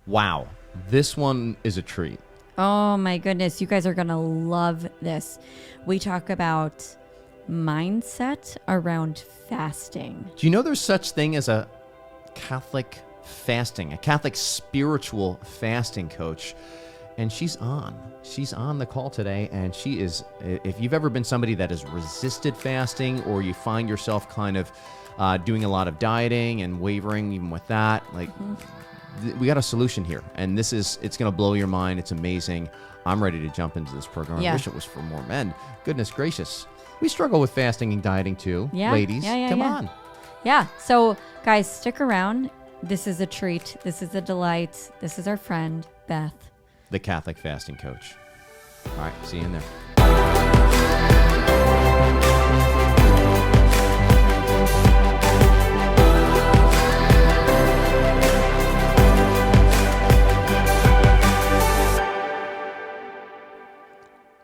Wow, this one is a treat. Oh my goodness, you guys are going to love this. We talk about mindset around fasting. Do you know there's such thing as a Catholic fasting, a Catholic spiritual fasting coach? And she's on the call today, and she is, if you've ever been somebody that has resisted fasting, or you find yourself kind of doing a lot of dieting and wavering even with that, like we got a solution here, and it's going to blow your mind. It's amazing. I'm ready to jump into this program. Yeah. I wish it was for more men. Goodness gracious. We struggle with fasting and dieting too. Yeah. Ladies, come Yeah. on. Yeah. So guys, stick around. This is a treat. This is a delight. This is our friend, Beth, The Catholic fasting coach. All right, see you in there.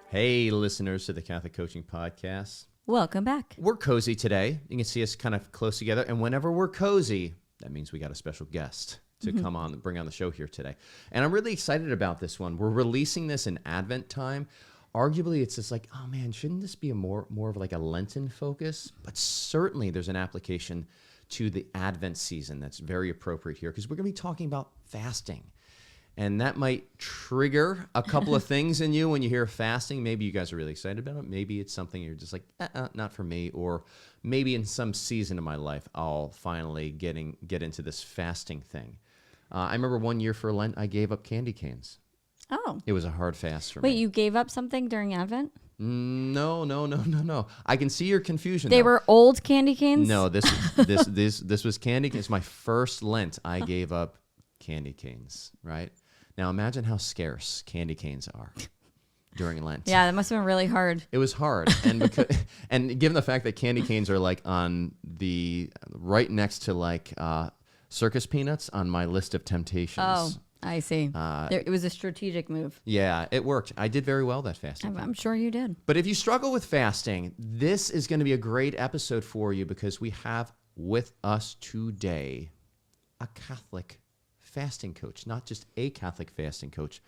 Hey, listeners to the Catholic Coaching Podcast. welcome back. We're cozy today. You can see us kind of close together. And whenever we're cozy, that means we got a special guest to come on and bring on the show here today. And I'm really excited about this one. We're releasing this in Advent time. Arguably, it's just like, oh man, shouldn't this be a more of like a Lenten focus? But certainly there's an application to the Advent season that's very appropriate here, because we're going to be talking about fasting. And that might trigger a couple of things in you when you hear fasting. Maybe you guys are really excited about it. Maybe it's something you're just like, not for me. Or maybe in some season of my life, I'll finally get into this fasting thing. I remember one year for Lent, I gave up candy canes. Oh. It was a hard fast for Wait, me. you gave up something during Advent? No. I can see your confusion. They though. were old candy canes? No, this was candy canes. My first Lent, I gave up candy canes, right? Now imagine how scarce candy canes are during Lent. Yeah, that must have been really hard. It was hard, and given the fact that candy canes are like on the right next to like circus peanuts on my list of temptations. Oh, I see. It was a strategic move. Yeah, it worked. I did very well that fasting. I'm sure you did. But if you struggle with fasting, this is going to be a great episode for you, because we have with us today a Catholic fasting coach, not just a Catholic fasting coach.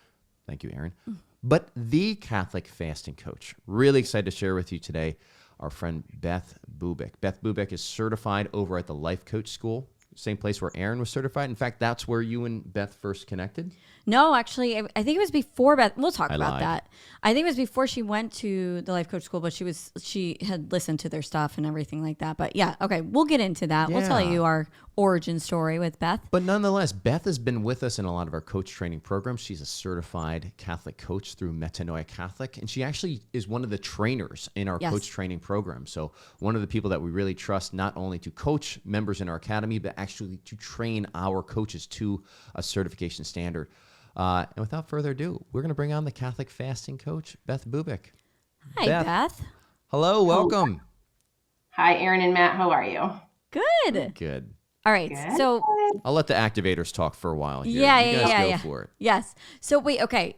Thank you, Aaron. But the Catholic fasting coach. Really excited to share with you today our friend Beth Bubick. Beth Bubick is certified over at the Life Coach School, same place where Aaron was certified. In fact, that's where you and Beth first connected. No, actually, I think it was before Beth. We'll talk about lied. that. I think it was before she went to the Life Coach School, but she had listened to their stuff and everything like that. But yeah, okay, we'll get into that. We'll tell Yeah. you our origin story with Beth. But nonetheless, Beth has been with us in a lot of our coach training programs. She's a certified Catholic coach through Metanoia Catholic, and she actually is one of the trainers in our Yes. coach training program. So one of the people that we really trust, not only to coach members in our academy, but actually to train our coaches to a certification standard. And without further ado, we're going to bring on the Catholic fasting coach, Beth Bubick. Hi, Beth. Hello, welcome. Hi, Aaron and Matt. How are you? Good. Good. All right. Good. So I'll let the activators talk for a while here. Yeah, you guys yeah, go yeah. for it. yes. So wait, okay.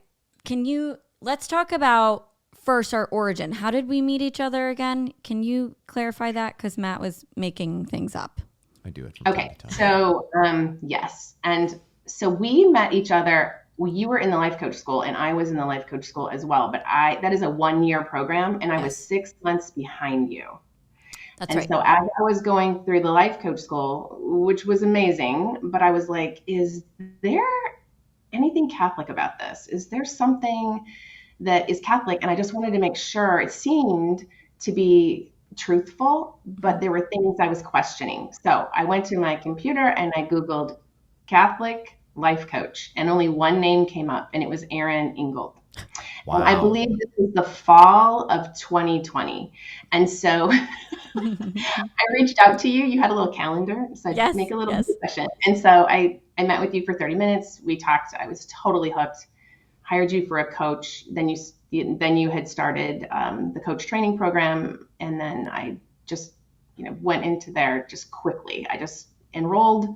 Let's talk about first our origin. How did we meet each other again? Can you clarify that? Because Matt was making things up. I do it from Okay. time to time. So, yes. And so we met each other. Well, you were in the Life Coach School and I was in the Life Coach School as well. But that is a 1-year program and I was 6 months behind you. That's And right. so as I was going through the Life Coach School, which was amazing, but I was like, is there anything Catholic about this? Is there something that is Catholic? And I just wanted to make sure. It seemed to be truthful, but there were things I was questioning. So I went to my computer and I Googled Catholic life coach, and only one name came up, and it was Aaron Ingold. Wow. And I believe this was the fall of 2020. And so I reached out to you. You had a little calendar, so I Yes, just make a little yes. session. And so I met with you for 30 minutes. We talked. I was totally hooked. Hired you for a coach. Then you had started the coach training program, and then I just went into there just quickly. I just enrolled.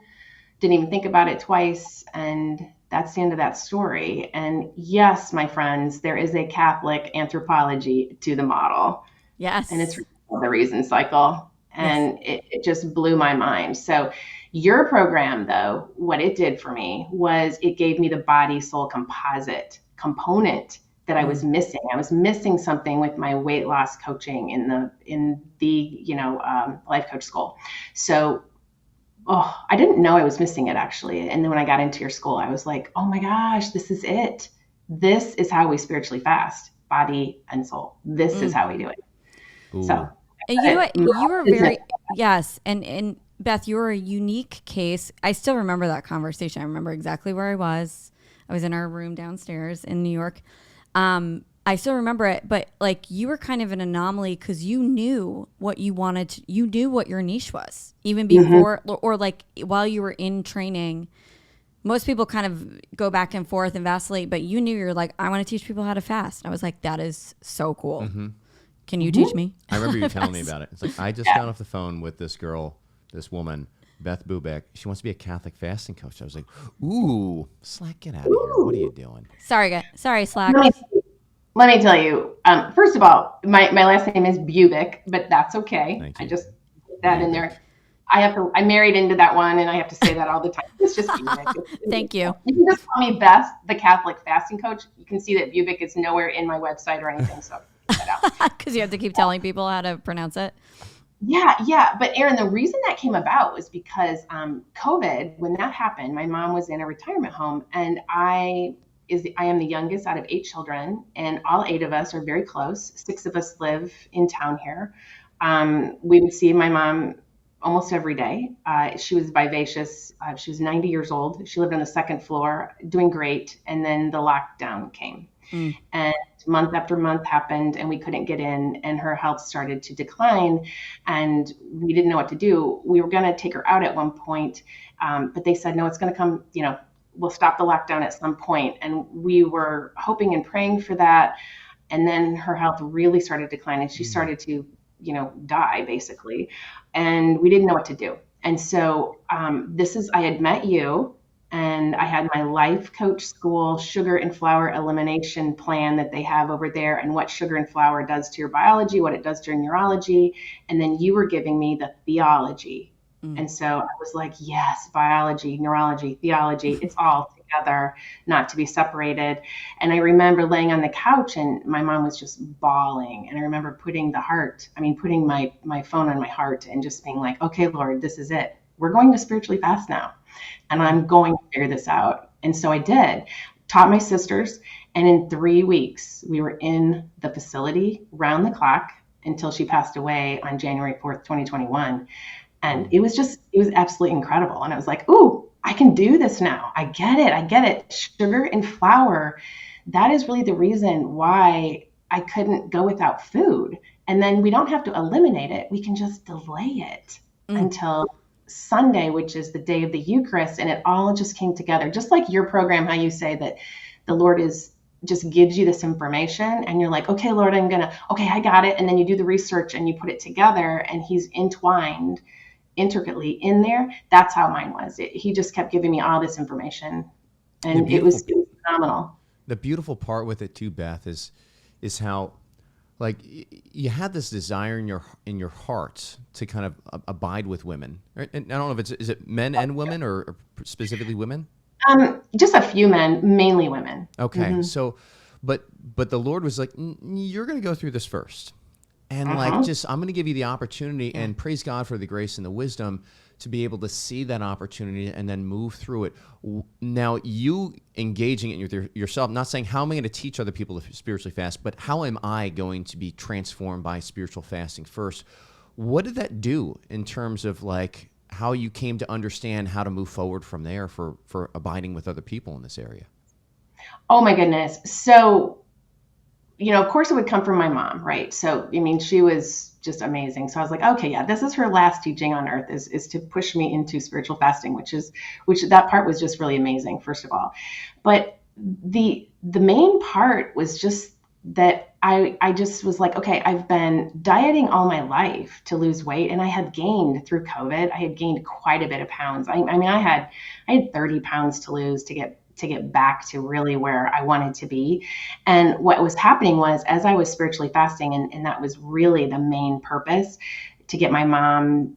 Didn't even think about it twice. And that's the end of that story. And yes, my friends, there is a Catholic anthropology to the model. Yes. And it's the reason cycle. And it just blew my mind. So Your program, though, what it did for me was it gave me the body soul composite component that I was missing. I was missing something with my weight loss coaching in the life coach school. So I didn't know I was missing it, actually. And then when I got into your school, I was like, oh my gosh, this is it. This is how we spiritually fast, body and soul. This is how we do it. Ooh. So, and you know what? You were very, yes. And Beth, you were a unique case. I still remember that conversation. I remember exactly where I was. I was in our room downstairs in New York. I still remember it, but like you were kind of an anomaly because you knew what you wanted to, you knew what your niche was even before, or like while you were in training. Most people kind of go back and forth and vacillate, but you knew you're like, I want to teach people how to fast. I was like, that is so cool. Can you teach me? I remember you telling me about it. It's like, I just got off the phone with this girl, this woman, Beth Bubeck. She wants to be a Catholic fasting coach. I was like, ooh, Slack, get out of here. What are you doing? Sorry, Slack. Let me tell you, first of all, my last name is Bubeck, but that's okay. I just put that in there. I married into that one, and I have to say that all the time. It's just Bubeck. Thank you. You can just call me Beth, the Catholic fasting coach. You can see that Bubeck is nowhere in my website or anything, so check that out. Because you have to keep telling people how to pronounce it. Yeah. But Erin, the reason that came about was because COVID, when that happened, my mom was in a retirement home, and I am the youngest out of 8 children, and all 8 of us are very close. 6 of us live in town here. We would see my mom almost every day. She was vivacious. She was 90 years old. She lived on the 2nd floor, doing great. And then the lockdown came. And month after month happened, and we couldn't get in, and her health started to decline, and we didn't know what to do. We were going to take her out at one point, but they said, no, it's going to come, we'll stop the lockdown at some point. And we were hoping and praying for that. And then her health really started declining. She started to, die basically. And we didn't know what to do. And so I had met you, and I had my life coach school sugar and flour elimination plan that they have over there, and what sugar and flour does to your biology, what it does to your neurology. And then you were giving me the theology. And so I was like, yes, biology, neurology, theology, it's all together, not to be separated. And I remember laying on the couch, and my mom was just bawling. And I remember putting my phone on my heart and just being like, okay, Lord, this is it. We're going to spiritually fast now, and I'm going to figure this out. And so I did, taught my sisters. And in 3 weeks, we were in the facility round the clock until she passed away on January 4th, 2021. And it was absolutely incredible. And I was like, ooh, I can do this now. I get it. Sugar and flour, that is really the reason why I couldn't go without food. And then we don't have to eliminate it. We can just delay it until Sunday, which is the day of the Eucharist. And it all just came together. Just like your program, how you say that the Lord just gives you this information, and you're like, okay, Lord, I got it. And then you do the research and you put it together, and he's entwined intricately in there. That's how mine was. He just kept giving me all this information, and it was phenomenal. The beautiful part with it too, Beth, is how, like, you had this desire in your heart to kind of abide with women. Right? And I don't know if is it men and women, or specifically women? Just a few men, mainly women. Okay, so, but the Lord was like, you're going to go through this first. And I'm going to give you the opportunity, and praise God for the grace and the wisdom to be able to see that opportunity and then move through it. Now, you engaging it with yourself, not saying how am I going to teach other people to spiritually fast, but how am I going to be transformed by spiritual fasting first? What did that do in terms of like how you came to understand how to move forward from there for abiding with other people in this area? Oh my goodness. So, of course it would come from my mom, right? So, she was just amazing. So I was like, okay, yeah, this is her last teaching on earth is to push me into spiritual fasting, which that part was just really amazing, first of all. But the main part was just that I just was like, okay, I've been dieting all my life to lose weight, and I had gained through COVID. I had gained quite a bit of pounds. I had 30 pounds to lose to get back to really where I wanted to be. And what was happening was, as I was spiritually fasting, and that was really the main purpose, to get my mom,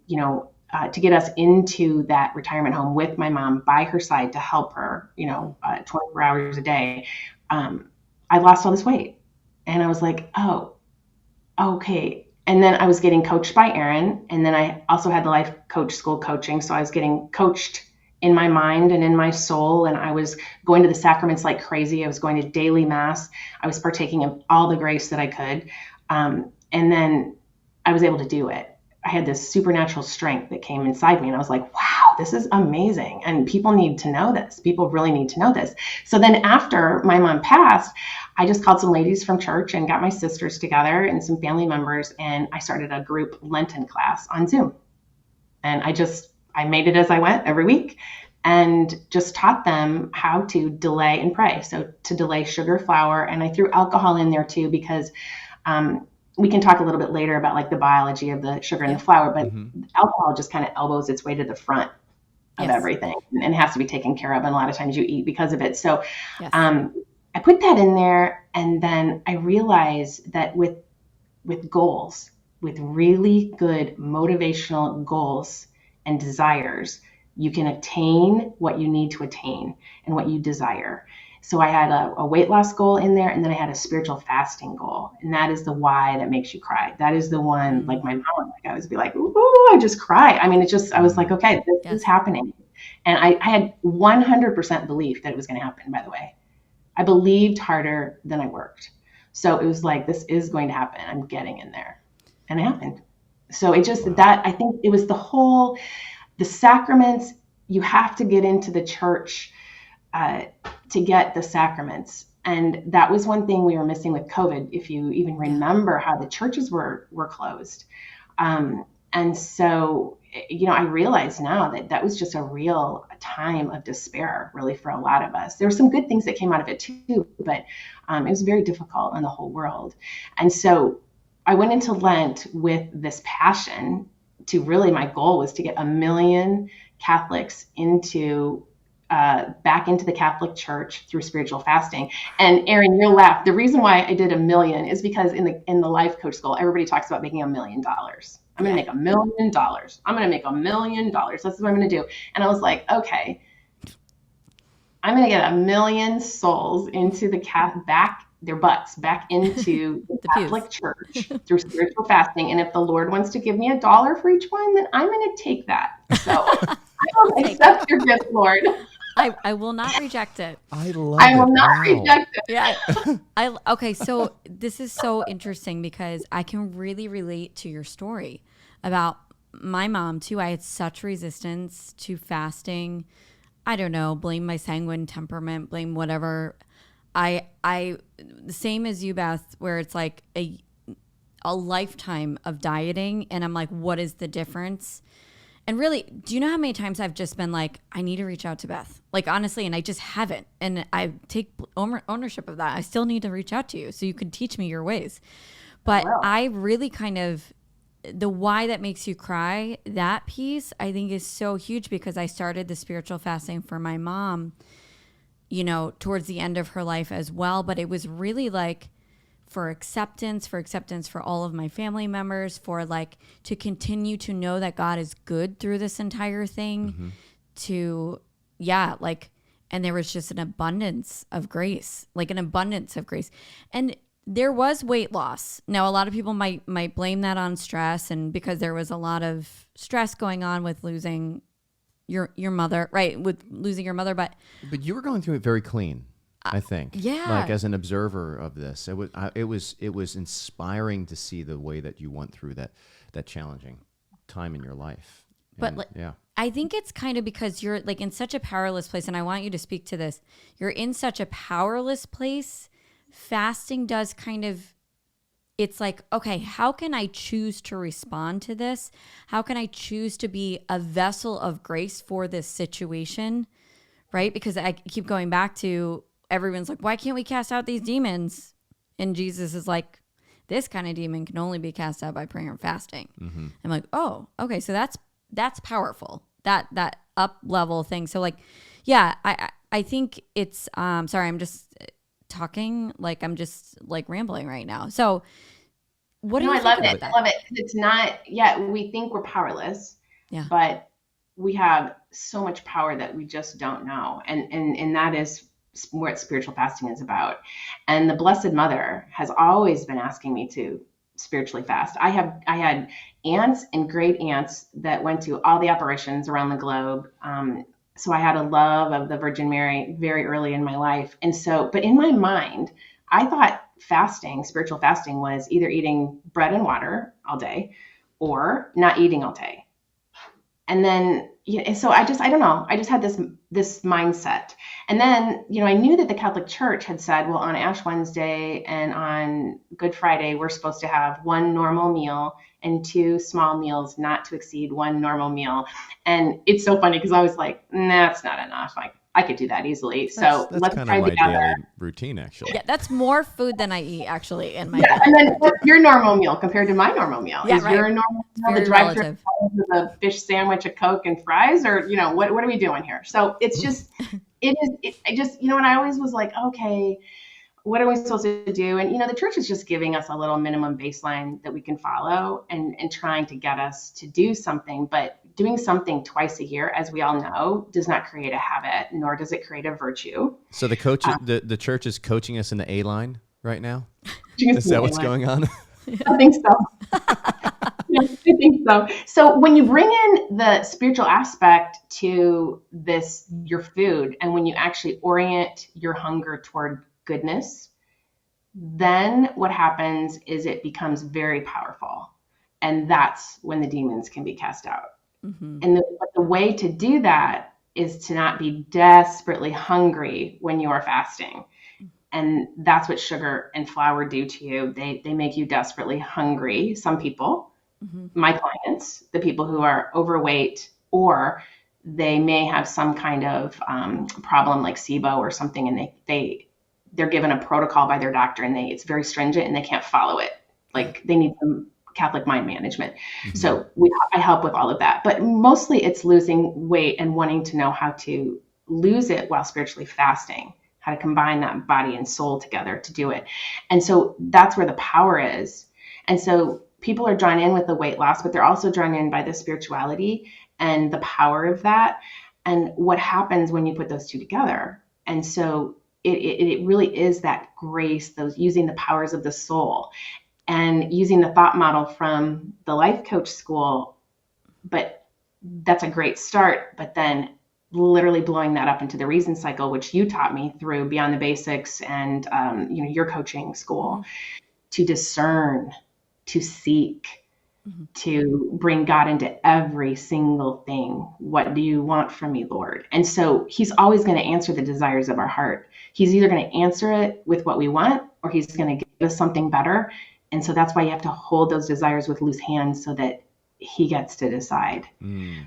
to get us into that retirement home with my mom by her side to help her, 24 hours a day, I lost all this weight. And I was like, oh, okay. And then I was getting coached by Erin. And then I also had the life coach school coaching. So I was getting coached in my mind and in my soul. And I was going to the sacraments like crazy. I was going to daily mass. I was partaking of all the grace that I could. And then I was able to do it. I had this supernatural strength that came inside me. And I was like, wow, this is amazing. And people need to know this. People really need to know this. So then after my mom passed, I just called some ladies from church and got my sisters together and some family members. And I started a group Lenten class on Zoom. And I made it as I went every week and just taught them how to delay and pray. So to delay sugar, flour, and I threw alcohol in there too, because, we can talk a little bit later about like the biology of the sugar and the flour, but alcohol just kind of elbows its way to the front of everything and has to be taken care of. And a lot of times you eat because of it. So I put that in there. And then I realized that with goals, with really good motivational goals and desires, you can attain what you need to attain and what you desire. So I had a weight loss goal in there, and then I had a spiritual fasting goal. And that is the why that makes you cry. That is the one, like my mom, like I would be like, ooh, I just cry. I mean, I was like, okay, this is happening. And I had 100% belief that it was going to happen, by the way. I believed harder than I worked. So it was like, this is going to happen. I'm getting in there. And it happened. So it just, I think it was the sacraments, you have to get into the church to get the sacraments. And that was one thing we were missing with COVID, if you even remember how the churches were closed. And so, I realize now that was just a real time of despair, really, for a lot of us. There were some good things that came out of it too, but it was very difficult on the whole world. And so I went into Lent with this passion to really, my goal was to get 1 million Catholics back into the Catholic Church through spiritual fasting. And Erin, you'll laugh. The reason why I did 1 million is because in the life coach school, everybody talks about making $1 million. I'm going to make $1 million. I'm going to make $1 million. That's what I'm going to do. And I was like, okay, I'm going to get 1 million souls into their butts back into the Catholic Church through spiritual fasting. And if the Lord wants to give me $1 for each one, then I'm going to take that. So I will accept your gift, Lord. I will not reject it. I will not reject it. Yeah. Okay. So this is so interesting because I can really relate to your story about my mom too. I had such resistance to fasting. I don't know, blame my sanguine temperament, blame whatever. I the same as you, Beth, where it's like a lifetime of dieting. And I'm like, what is the difference? And really, do you know how many times I've just been like, I need to reach out to Beth? Like, honestly, and I just haven't. And I take ownership of that. I still need to reach out to you so you can teach me your ways. But I really the why that makes you cry, that piece, I think is so huge because I started the spiritual fasting for my mom, towards the end of her life as well. But it was really like, for acceptance for all of my family members, for like to continue to know that God is good through this entire thing, and there was just an abundance of grace. And there was weight loss. Now, a lot of people might blame that on stress, and because there was a lot of stress going on with losing your mother, right? With losing your mother, but you were going through it very clean. I think, like as an observer of this, it was inspiring to see the way that you went through that challenging time in your life. But I think it's kind of because you're like in such a powerless place, and I want you to speak to this. You're in such a powerless place. Fasting does kind of, it's like, okay, how can I choose to respond to this? How can I choose to be a vessel of grace for this situation, right? Because I keep going back to, everyone's like, why can't we cast out these demons? And Jesus is like, this kind of demon can only be cast out by prayer and fasting. Mm-hmm. I'm like, oh, okay. So that's powerful. That up level thing. So like, yeah, I think it's, sorry, I'm just talking like I'm just like rambling right now. So what do you think about that? I love it. It's not, we think we're powerless. Yeah. but we have so much power that we just don't know. And that is what spiritual fasting is about. And the Blessed Mother has always been asking me to spiritually fast. I had aunts and great aunts that went to all the apparitions around the globe. So I had a love of the Virgin Mary very early in my life. And so, but in my mind, I thought fasting, spiritual fasting, was either eating bread and water all day or not eating all day. And then, so I don't know. I just had this mindset. And then, I knew that the Catholic Church had said, well, on Ash Wednesday and on Good Friday, we're supposed to have one normal meal and 2 small meals, not to exceed 1 normal meal. And it's so funny because I was like, nah, that's not enough. I could do that easily. So That's let's kind try of my together. daily routine, actually. Yeah, that's more food than I eat actually in my Yeah, and then what's your normal meal compared to my normal meal? Yeah, Is right. your normal meal the drive-through with a fish sandwich, a Coke, and fries, or what are we doing here? So it's just, and I always was like, okay, what are we supposed to do? And the church is just giving us a little minimum baseline that we can follow and trying to get us to do something. But doing something twice a year, as we all know, does not create a habit, nor does it create a virtue. So the church is coaching us in the A line right now. Is that what's going on? I think so. Yes, I think so. So when you bring in the spiritual aspect to your food, and when you actually orient your hunger toward goodness, then what happens is it becomes very powerful. And that's when the demons can be cast out. Mm-hmm. And the way to do that is to not be desperately hungry when you are fasting. And that's what sugar and flour do to you. They make you desperately hungry. Some people, my clients, the people who are overweight, or they may have some kind of problem like SIBO or something, and they're given a protocol by their doctor, and it's very stringent, and they can't follow it. Like they need some Catholic mind management. Mm-hmm. So I help with all of that. But mostly it's losing weight and wanting to know how to lose it while spiritually fasting, how to combine that body and soul together to do it. And so that's where the power is. And so people are drawn in with the weight loss, but they're also drawn in by the spirituality and the power of that. And what happens when you put those two together. And so it really is that grace, those using the powers of the soul and using the thought model from the life coach school. But that's a great start. But then literally blowing that up into the reason cycle, which you taught me through Beyond the Basics and your coaching school, to discern, to seek, to bring God into every single thing. What do you want from me, Lord? And so he's always going to answer the desires of our heart. He's either going to answer it with what we want, or he's going to give us something better. And so that's why you have to hold those desires with loose hands so that he gets to decide.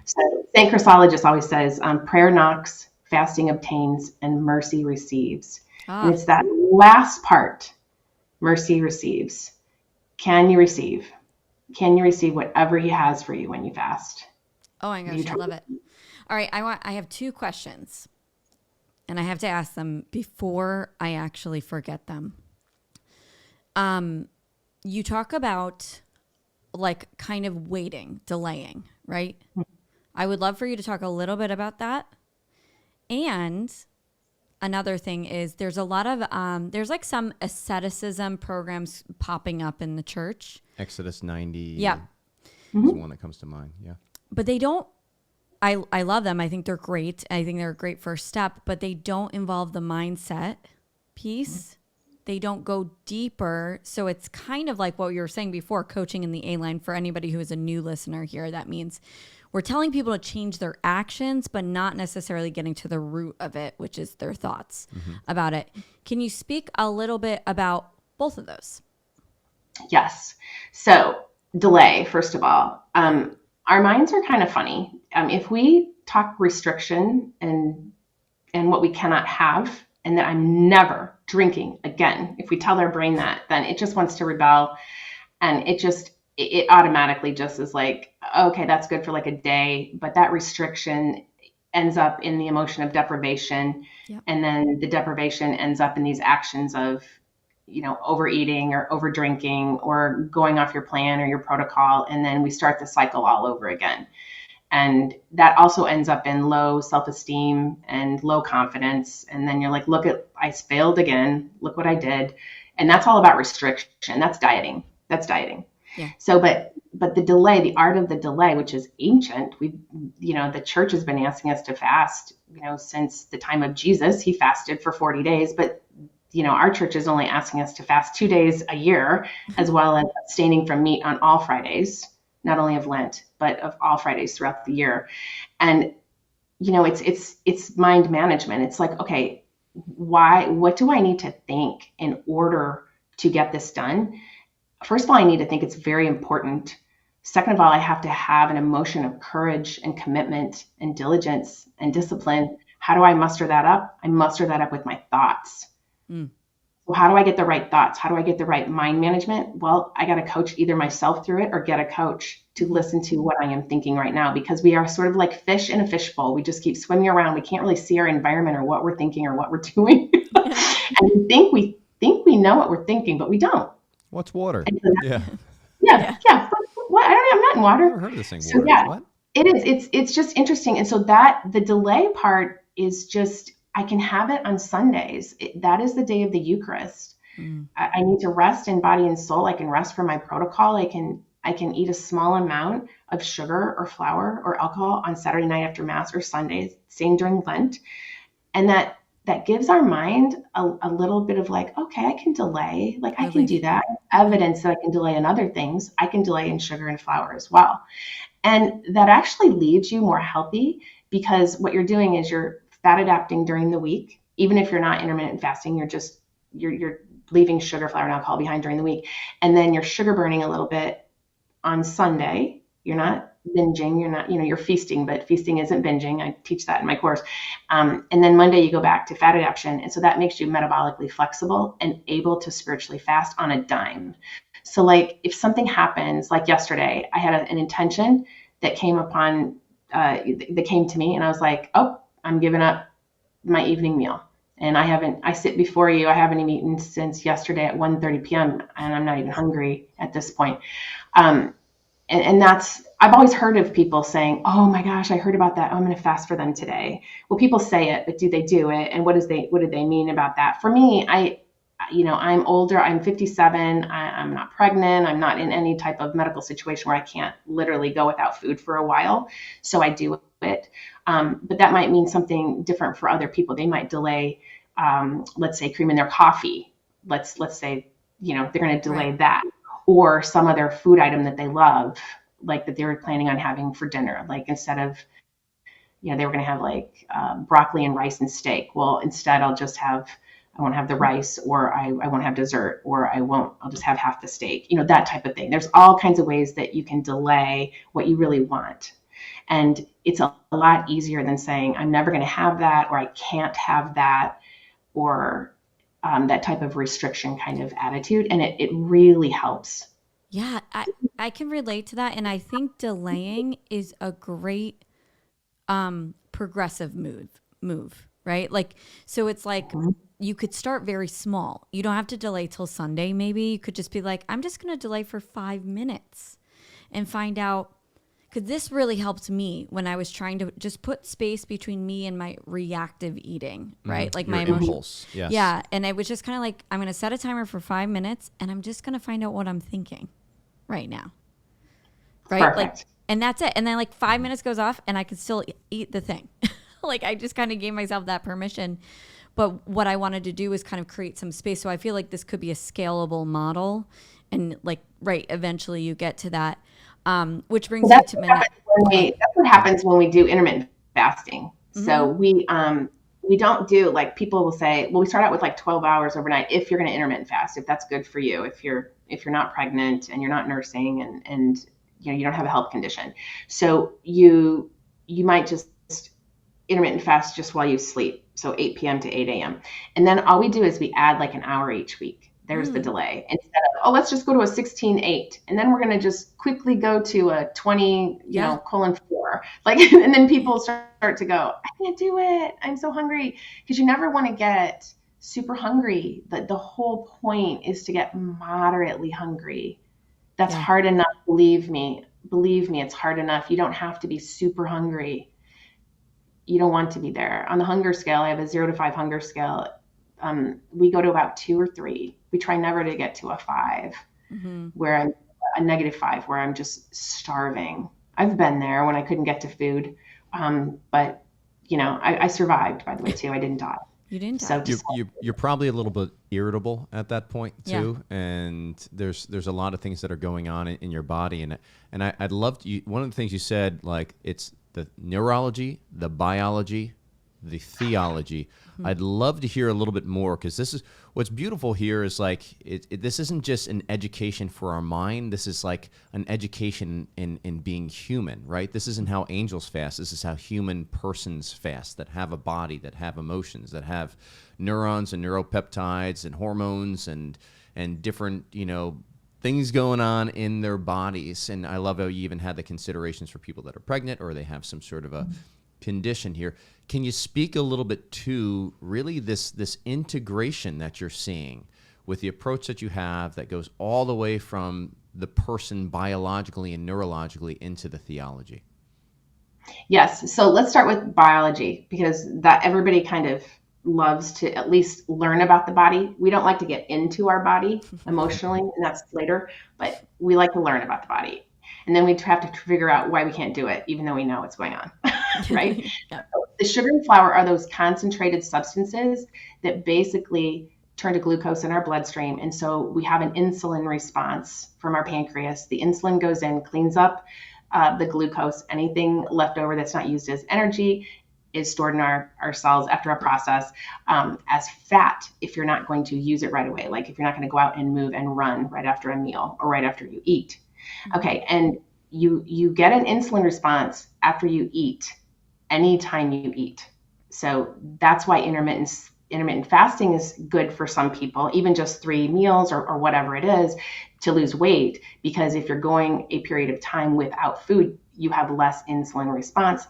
So St. Chrysologus always says, prayer knocks, fasting obtains, and mercy receives. And it's that last part, mercy receives. Can you receive? Can you receive whatever he has for you when you fast? Oh my gosh, I love it. All right, I have 2 questions, and I have to ask them before I actually forget them. You talk about like kind of waiting, delaying, right? I would love for you to talk a little bit about that. And another thing is there's a lot of, there's like some asceticism programs popping up in the church. Exodus 90 yeah. is one that comes to mind. Yeah. But they don't, I love them. I think they're great. I think they're a great first step, but they don't involve the mindset piece. They don't go deeper. So it's kind of like what you were saying before, coaching in the A line. For anybody who is a new listener here, that means we're telling people to change their actions, but not necessarily getting to the root of it, which is their thoughts about it. Can you speak a little bit about both of those? Yes. So delay, first of all, our minds are kind of funny. If we talk restriction and what we cannot have, and that I'm never drinking again, if we tell our brain that, then it just wants to rebel. And it automatically just is like, okay, that's good for like a day. But that restriction ends up in the emotion of deprivation. Yep. And then the deprivation ends up in these actions of, overeating or over drinking or going off your plan or your protocol. And then we start the cycle all over again. And that also ends up in low self-esteem and low confidence. And then you're like, I failed again. Look what I did. And that's all about restriction. That's dieting. Yeah. So, but the delay, the art of the delay, which is ancient, the church has been asking us to fast, since the time of Jesus. He fasted for 40 days, but our church is only asking us to fast 2 days a year, as well as abstaining from meat on all Fridays, not only of Lent, but of all Fridays throughout the year. And, it's mind management. It's like, okay, what do I need to think in order to get this done? First of all, I need to think it's very important. Second of all, I have to have an emotion of courage and commitment and diligence and discipline. How do I muster that up? I muster that up with my thoughts. So how do I get the right thoughts? How do I get the right mind management? Well, I got to coach either myself through it or get a coach to listen to what I am thinking right now, because we are sort of like fish in a fishbowl. We just keep swimming around. We can't really see our environment or what we're thinking or what we're doing. And we think we know what we're thinking, but we don't. What's water? So yeah. What? I'm not in water. I've never heard of this thing. So water. Yeah, what? It is. It's just interesting. And so that the delay part is just, I can have it on Sundays. That is the day of the Eucharist. I need to rest in body and soul. I can rest from my protocol. I can eat a small amount of sugar or flour or alcohol on Saturday night after Mass or Sundays, same during Lent. And that gives our mind a little bit of like, okay, I can delay. Like I can do that. Evidence that I can delay in other things. I can delay in sugar and flour as well. And that actually leaves you more healthy, because what you're doing is you're fat adapting during the week. Even if you're not intermittent fasting, you're leaving sugar, flour, and alcohol behind during the week. And then you're sugar burning a little bit on Sunday. You're not binging, you're feasting, but feasting isn't binging. I teach that in my course. And then Monday you go back to fat adaptation. And so that makes you metabolically flexible and able to spiritually fast on a dime. So like if something happens, like yesterday, I had an intention that came to me, and I was like, oh, I'm giving up my evening meal. And I sit before you, I haven't eaten since yesterday at 1:30 p.m. and I'm not even hungry at this point. And that's, I've always heard of people saying, oh my gosh, I heard about that. I'm going to fast for them today. Well, people say it, but do they do it? And what did they mean about that? For me, I'm older, I'm 57. I'm not pregnant. I'm not in any type of medical situation where I can't literally go without food for a while. So I do it. But that might mean something different for other people. They might delay, let's say, cream in their coffee. Let's say, they're going to delay that, or some other food item that they love, like that they were planning on having for dinner. Like instead of, they were going to have like broccoli and rice and steak. Well, instead I won't have the rice, or I won't have dessert, or I'll just have half the steak, that type of thing. There's all kinds of ways that you can delay what you really want. And it's a lot easier than saying, I'm never going to have that, or I can't have that, or that type of restriction kind of attitude. And it really helps. Yeah, I can relate to that. And I think delaying is a great progressive move, right? Like, so it's like, you could start very small. You don't have to delay till Sunday. Maybe you could just be like, I'm just going to delay for 5 minutes and find out. Because this really helped me when I was trying to just put space between me and my reactive eating, right? Like my impulse. Yes. Yeah. And I was just kind of like, I'm going to set a timer for 5 minutes and I'm just going to find out what I'm thinking right now. Right. Perfect. Like, and that's it. And then like 5 minutes goes off and I can still eat the thing. Like I just kind of gave myself that permission. But what I wanted to do was kind of create some space. So I feel like this could be a scalable model. And like, eventually you get to that. Which brings me to that's what happens when we do intermittent fasting. Mm-hmm. So we don't do, like, people will say, well, we start out with like 12 hours overnight if you're going to intermittent fast, if that's good for you, if you're not pregnant and you're not nursing and you don't have a health condition. So you might just intermittent fast just while you sleep. So 8 p.m. to 8 a.m. And then all we do is we add like an hour each week. There's the delay. Instead of, let's just go to a 16:8. And then we're going to just quickly go to a 20, :4. Like, and then people start to go, I can't do it. I'm so hungry. Because you never want to get super hungry. The whole point is to get moderately hungry. That's hard enough, believe me. believe me, it's hard enough. You don't have to be super hungry. You don't want to be there. On the hunger scale, I have a 0 to 5 hunger scale. We go to about 2 or 3. We try never to get to a 5, where I'm a -5, where I'm just starving. I've been there when I couldn't get to food. But I survived, by the way, too. I didn't die. You didn't So die. You're probably a little bit irritable at that point too, and there's a lot of things that are going on in your body, and I'd love to. One of the things you said, like, it's the neurology, the biology, the theology. I'd love to hear a little bit more, because this is what's beautiful here is like this isn't just an education for our mind. This is like an education in being human, right? This isn't how angels fast. This is how human persons fast, that have a body, that have emotions, that have neurons and neuropeptides and hormones and different, things going on in their bodies. And I love how you even had the considerations for people that are pregnant or they have some sort of a condition here. Can you speak a little bit to really this integration that you're seeing with the approach that you have that goes all the way from the person biologically and neurologically into the theology? Yes. So let's start with biology, because that everybody kind of loves to at least learn about the body. We don't like to get into our body emotionally, and that's later, but we like to learn about the body. And then we have to figure out why we can't do it, even though we know what's going on, right? Yeah. The sugar and flour are those concentrated substances that basically turn to glucose in our bloodstream. And so we have an insulin response from our pancreas. The insulin goes in, cleans up the glucose. Anything left over that's not used as energy is stored in our cells after a process as fat, if you're not going to use it right away. Like if you're not going to go out and move and run right after a meal or right after you eat. Okay, and you get an insulin response after you eat, anytime you eat. So that's why intermittent fasting is good for some people, even just 3 meals or whatever it is, to lose weight. Because if you're going a period of time without food, you have less insulin response,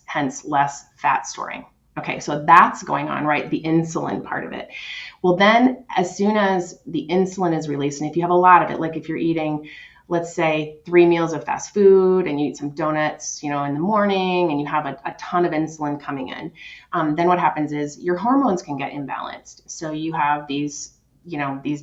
hence less fat storing. Okay, so that's going on, right? The insulin part of it. Well, then as soon as the insulin is released, and if you have a lot of it, like if you're eating, let's say 3 meals of fast food and you eat some donuts, in the morning, and you have a ton of insulin coming in, then what happens is your hormones can get imbalanced. So you have these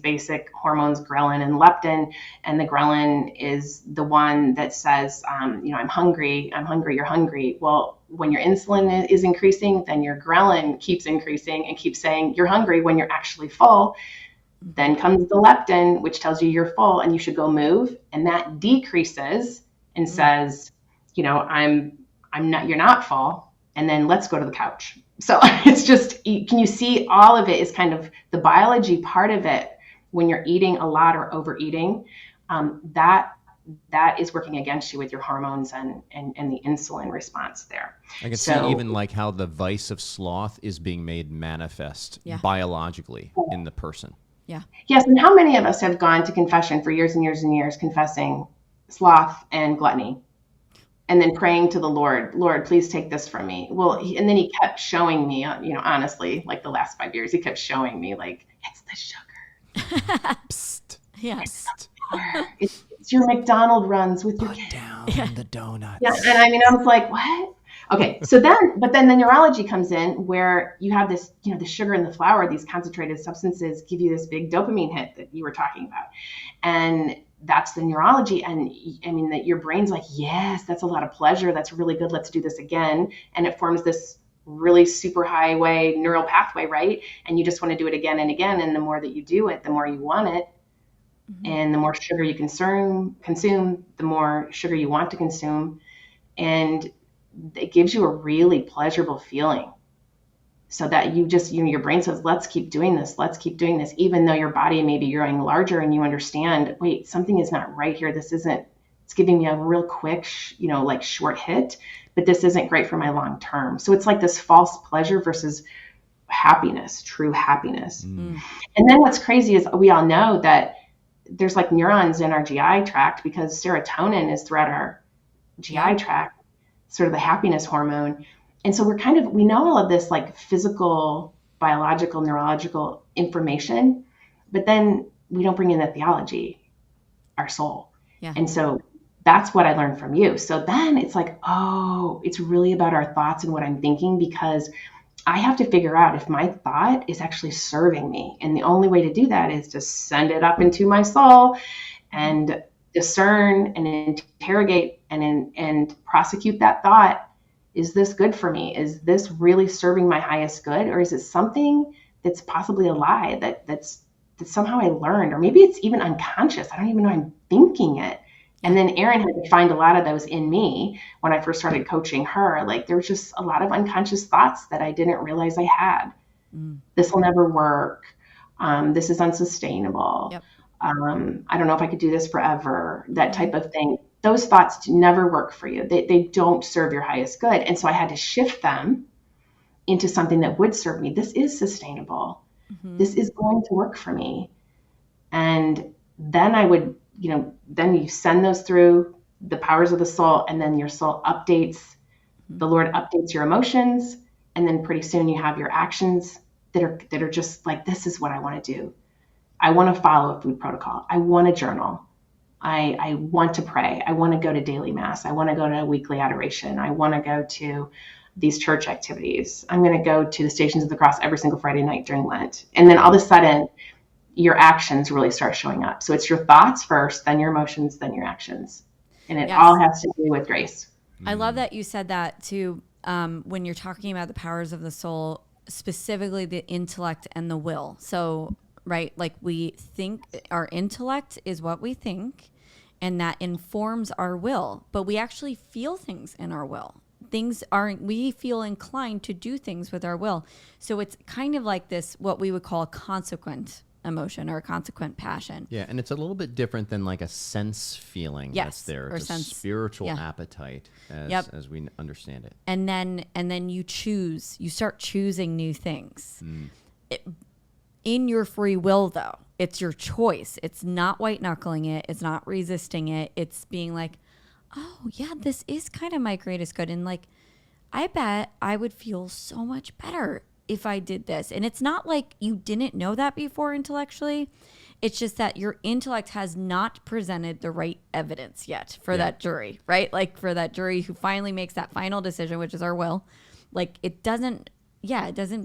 basic hormones, ghrelin and leptin, and the ghrelin is the one that says, I'm hungry, you're hungry. Well, when your insulin is increasing, then your ghrelin keeps increasing and keeps saying you're hungry when you're actually full. Then comes the leptin, which tells you you're full and you should go move. And that decreases and says, you're not full. And then let's go to the couch. So it's just, can you see all of it is kind of the biology part of it when you're eating a lot or overeating, that is working against you with your hormones and the insulin response there. I can see even like how the vice of sloth is being made manifest biologically in the person. Yeah. Yes. And how many of us have gone to confession for years and years and years, confessing sloth and gluttony, and then praying to the Lord, please take this from me. Well, and then he kept showing me, honestly, like the last 5 years, he kept showing me like, it's the sugar. Psst. Yes. It's your McDonald's runs with your Put down the donuts. Yeah. And I was like, what? Okay. So then the neurology comes in, where you have this, the sugar and the flour, these concentrated substances give you this big dopamine hit that you were talking about. And that's the neurology. And that your brain's like, yes, that's a lot of pleasure. That's really good. Let's do this again. And it forms this really super highway neural pathway, right? And you just want to do it again and again. And the more that you do it, the more you want it. Mm-hmm. And the more sugar you consume, the more sugar you want to consume. And it gives you a really pleasurable feeling. So that you just, your brain says, let's keep doing this, even though your body may be growing larger and you understand, wait, something is not right here. It's giving me a real quick, short hit, but this isn't great for my long term. So it's like this false pleasure versus happiness, true happiness. Mm. And then what's crazy is we all know that there's like neurons in our GI tract, because serotonin is throughout our GI tract, sort of the happiness hormone. And so we know all of this like physical, biological, neurological information, but then we don't bring in the theology, our soul. Yeah. And so that's what I learned from you. So then it's like, oh, it's really about our thoughts and what I'm thinking, because I have to figure out if my thought is actually serving me. And the only way to do that is to send it up into my soul and discern and interrogate and prosecute that thought. Is this good for me? Is this really serving my highest good? Or is it something that's possibly a lie that somehow I learned? Or maybe it's even unconscious. I don't even know I'm thinking it. And then Erin had to find a lot of those in me when I first started coaching her. Like, there was just a lot of unconscious thoughts that I didn't realize I had. This will never work. This is unsustainable. Yep. I don't know if I could do this forever, that type of thing. Those thoughts never work for you. They don't serve your highest good. And so I had to shift them into something that would serve me. This is sustainable. This is going to work for me. And then I would, then you send those through the powers of the soul, and then your soul updates. The Lord updates your emotions. And then pretty soon you have your actions that are just like, this is what I want to do. I want to follow a food protocol. I want to journal. I want to pray. I want to go to daily mass. I want to go to weekly adoration. I want to go to these church activities. I'm going to go to the Stations of the Cross every single Friday night during Lent. And then all of a sudden, your actions really start showing up. So it's your thoughts first, then your emotions, then your actions. And it all has to do with grace. I love that you said that too, when you're talking about the powers of the soul, specifically the intellect and the will. So, right, like we think our intellect is what we think, and that informs our will, but we actually feel things in our will. We feel inclined to do things with our will. So it's kind of like this, what we would call a consequent emotion or a consequent passion. Yeah, and it's a little bit different than like a sense feeling that's there. It's a spiritual appetite as we understand it. And then you start choosing new things. In your free will, though, it's your choice. It's not white knuckling it. It's not resisting it. It's being like, oh yeah, this is kind of my greatest good. And like, I bet I would feel so much better if I did this. And it's not like you didn't know that before intellectually. It's just that your intellect has not presented the right evidence yet for that jury, right? Like for that jury who finally makes that final decision, which is our will. Like it doesn't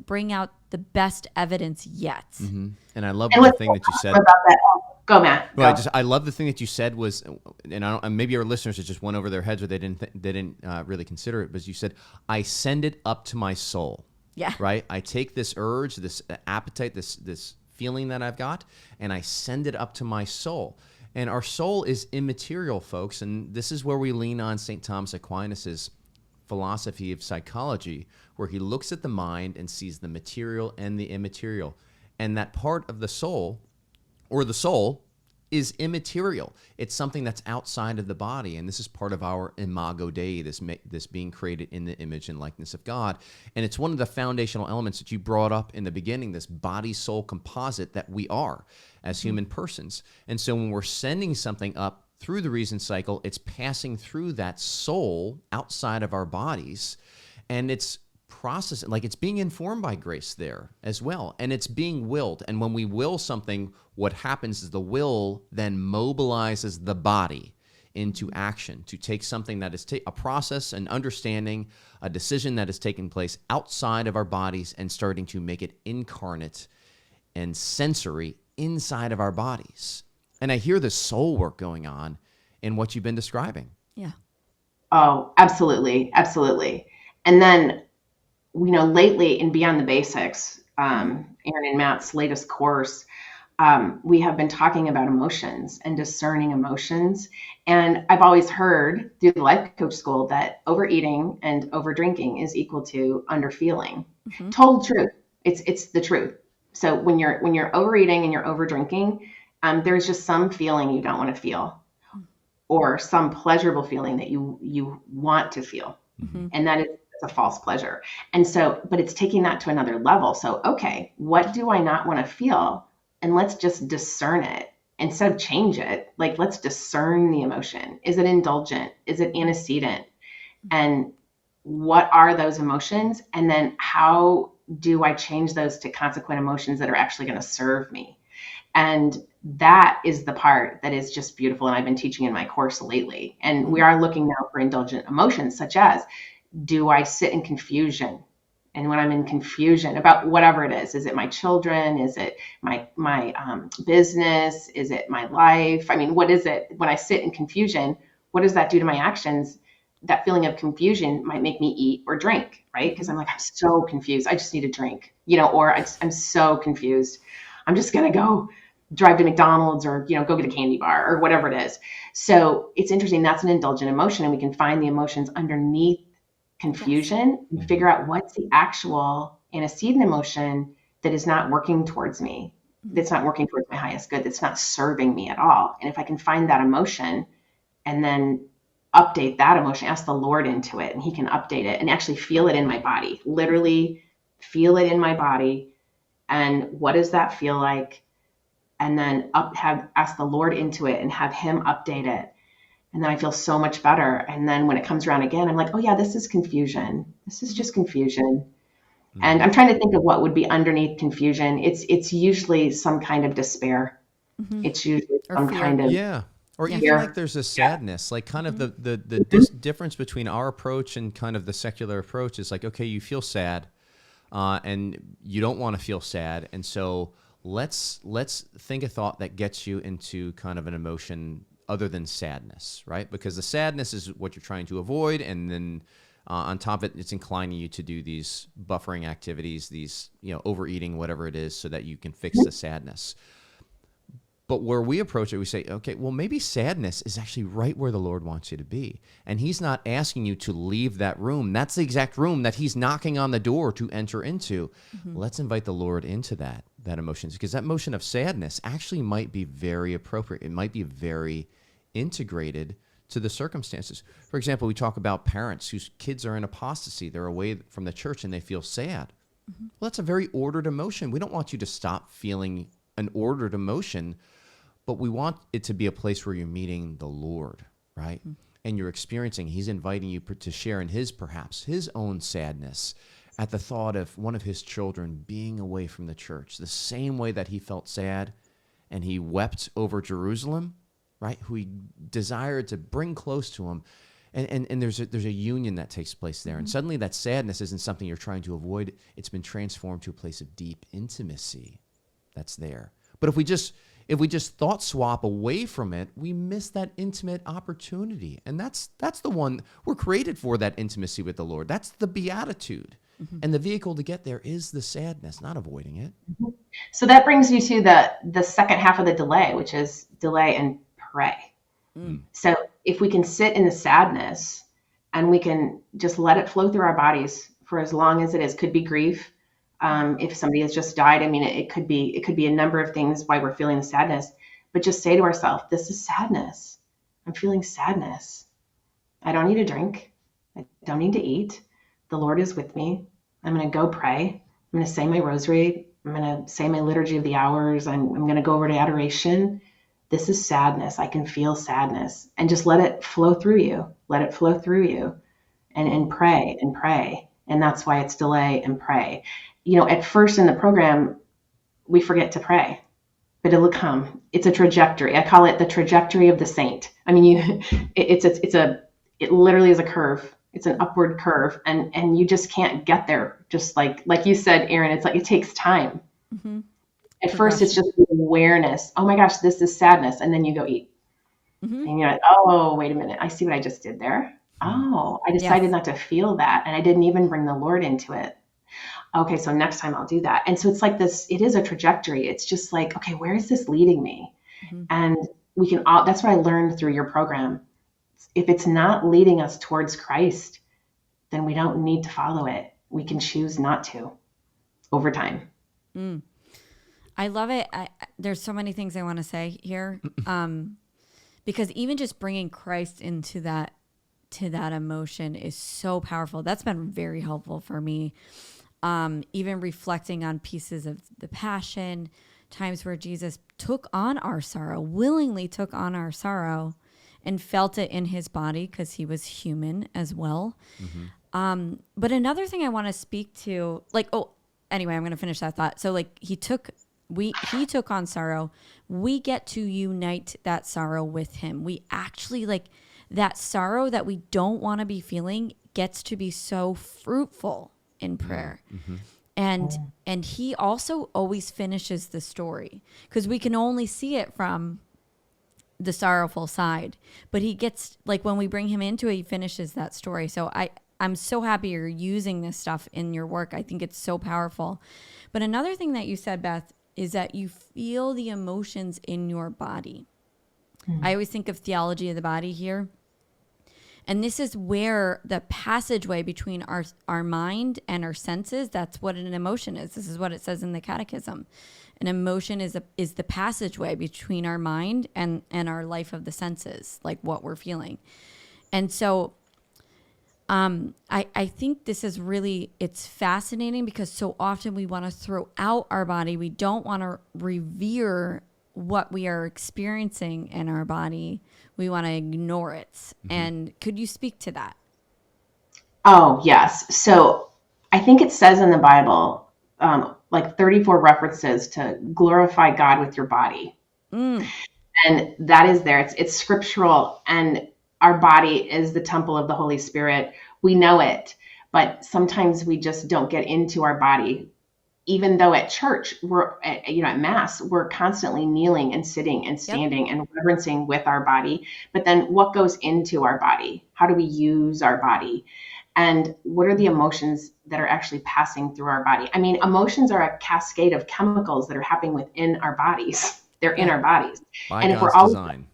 bring out the best evidence yet. Mm-hmm. And I love the thing that you said. About that. Go, Matt. Go. Well, I love the thing that you said was, and maybe our listeners, it just went over their heads or they didn't really consider it, but you said, I send it up to my soul. Yeah. Right? I take this urge, this appetite, this feeling that I've got, and I send it up to my soul. And our soul is immaterial, folks. And this is where we lean on St. Thomas Aquinas's philosophy of psychology, where he looks at the mind and sees the material and the immaterial. And that part of the soul, or the soul, is immaterial. It's something that's outside of the body, and this is part of our imago Dei, this being created in the image and likeness of God. And it's one of the foundational elements that you brought up in the beginning, this body-soul composite that we are as human persons. And so when we're sending something up through the reason cycle, it's passing through that soul outside of our bodies, and it's processing, like it's being informed by grace there as well, and it's being willed. And when we will something, what happens is the will then mobilizes the body into action to take something that is a process, an understanding, a decision that is taking place outside of our bodies and starting to make it incarnate and sensory inside of our bodies. And I hear the soul work going on in what you've been describing. Yeah. Oh, absolutely. Absolutely. And then, lately in Beyond the Basics, Aaron and Matt's latest course, we have been talking about emotions and discerning emotions. And I've always heard through the life coach school that overeating and overdrinking is equal to underfeeling. Mm-hmm. Total truth. It's the truth. So when you're overeating and you're overdrinking, there's just some feeling you don't want to feel, or some pleasurable feeling that you want to feel. Mm-hmm. And that is a false pleasure. And so, but it's taking that to another level. So, okay, what do I not want to feel? And let's just discern it instead of change it. Like, let's discern the emotion. Is it indulgent? Is it antecedent? And what are those emotions? And then how do I change those to consequent emotions that are actually going to serve me? And that is the part that is just beautiful. And I've been teaching in my course lately. And we are looking now for indulgent emotions, such as, do I sit in confusion? And when I'm in confusion about whatever it is it my children? Is it my business? Is it my life? I mean, what is it? When I sit in confusion, what does that do to my actions? That feeling of confusion might make me eat or drink, right? Because I'm like, I'm so confused. I just need a drink, or I'm so confused. I'm just going to go drive to McDonald's or, go get a candy bar or whatever it is. So it's interesting. That's an indulgent emotion. And we can find the emotions underneath confusion and figure out what's the actual antecedent emotion that is not working towards me, that's not working towards my highest good, that's not serving me at all. And if I can find that emotion and then update that emotion, ask the Lord into it, and he can update it and actually feel it in my body, literally feel it in my body. And what does that feel like? And then ask the Lord into it and have him update it. And then I feel so much better. And then when it comes around again, I'm like, oh yeah, this is confusion. This is just confusion. Mm-hmm. And I'm trying to think of what would be underneath confusion. It's usually some kind of despair. Mm-hmm. It's usually some kind of or even like there's a sadness, like kind of the difference between our approach and kind of the secular approach is like, okay, you feel sad, and you don't want to feel sad, and so let's think a thought that gets you into kind of an emotion other than sadness, right? Because the sadness is what you're trying to avoid, and then on top of it, it's inclining you to do these buffering activities, these overeating, whatever it is, so that you can fix the sadness. But where we approach it, we say, okay, well, maybe sadness is actually right where the Lord wants you to be. And he's not asking you to leave that room. That's the exact room that he's knocking on the door to enter into. Mm-hmm. Let's invite the Lord into that emotion, because that emotion of sadness actually might be very appropriate. It might be very integrated to the circumstances. For example, we talk about parents whose kids are in apostasy. They're away from the church and they feel sad. Mm-hmm. Well, that's a very ordered emotion. We don't want you to stop feeling an ordered emotion, but we want it to be a place where you're meeting the Lord, right? Mm-hmm. And you're experiencing, he's inviting you to share in perhaps his own sadness at the thought of one of his children being away from the church, the same way that he felt sad and he wept over Jerusalem, right? Who he desired to bring close to him. And there's a union that takes place there. Mm-hmm. And suddenly that sadness isn't something you're trying to avoid. It's been transformed to a place of deep intimacy that's there. But if we just thought swap away from it, we miss that intimate opportunity. And that's the one we're created for, that intimacy with the Lord. That's the beatitude. Mm-hmm. And the vehicle to get there is the sadness, not avoiding it. Mm-hmm. So that brings you to the second half of the delay, which is delay and pray. Mm. So if we can sit in the sadness and we can just let it flow through our bodies for as long as it is, could be grief. If somebody has just died, I mean, it could be a number of things why we're feeling the sadness, but just say to ourselves, this is sadness. I'm feeling sadness. I don't need a drink. I don't need to eat. The Lord is with me. I'm going to go pray. I'm going to say my rosary. I'm going to say my liturgy of the hours. I'm going to go over to adoration. This is sadness. I can feel sadness, and just let it flow through you. Let it flow through you and pray and pray. And that's why it's delay and pray. At first in the program, we forget to pray, but it'll come. It's a trajectory. I call it the trajectory of the saint. I mean, it literally is a curve. It's an upward curve, and you just can't get there. Just like you said, Erin, it's like it takes time. Mm-hmm. At first, it's just awareness. Oh my gosh, this is sadness, and then you go eat, mm-hmm. and you're like, oh, wait a minute, I see what I just did there. Oh, I decided not to feel that, and I didn't even bring the Lord into it. Okay, so next time I'll do that. And so it's like this, it is a trajectory. It's just like, okay, where is this leading me? Mm-hmm. And we can all, that's what I learned through your program. If it's not leading us towards Christ, then we don't need to follow it. We can choose not to over time. Mm. I love it. There's so many things I want to say here. Because even just bringing Christ into that, to that emotion is so powerful. That's been very helpful for me. Even reflecting on pieces of the Passion, times where Jesus took on our sorrow, willingly took on our sorrow and felt it in his body because he was human as well. Mm-hmm. But another thing I want to speak to, anyway, I'm going to finish that thought. So he took he took on sorrow. We get to unite that sorrow with him. We actually like that sorrow that we don't want to be feeling gets to be so fruitful in prayer. Mm-hmm. And he also always finishes the story, because we can only see it from the sorrowful side, but he gets, like, when we bring him into it, he finishes that story. So I'm so happy you're using this stuff in your work. I think it's so powerful. But another thing that you said, Beth, is that you feel the emotions in your body. I always think of theology of the body here. And this is where the passageway between our mind and our senses, that's what an emotion is. This is what it says in the catechism. An emotion is the passageway between our mind and our life of the senses, like what we're feeling. And so I think this is really, it's fascinating, because so often we want to throw out our body. We don't want to revere what we are experiencing in our body. We want to ignore it. Mm-hmm. And could you speak to that? Oh, yes. So I think it says in the Bible, like 34 references to glorify God with your body. And that is there. It's scriptural, and our body is the temple of the Holy Spirit. We know it, but sometimes we just don't get into our body. Even though at church, at Mass, we're constantly kneeling and sitting and standing and reverencing with our body. But then what goes into our body? How do we use our body? And what are the emotions that are actually passing through our body? I mean, emotions are a cascade of chemicals that are happening within our bodies. They're in our bodies. By God's design.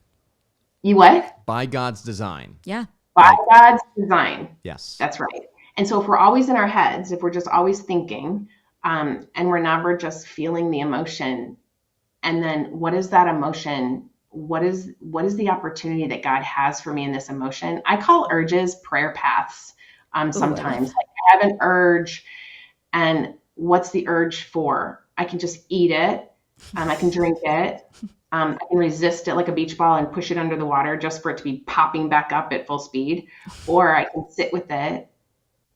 You what? By God's design. Yeah. By God's design. Yes. That's right. And so if we're always in our heads, if we're just always thinking, and we're never just feeling the emotion, and then what is that emotion? What is the opportunity that God has for me in this emotion? I call urges prayer paths. Sometimes like I have an urge, and what's the urge for? I can just eat it. I can drink it. I can resist it like a beach ball and push it under the water just for it to be popping back up at full speed. Or I can sit with it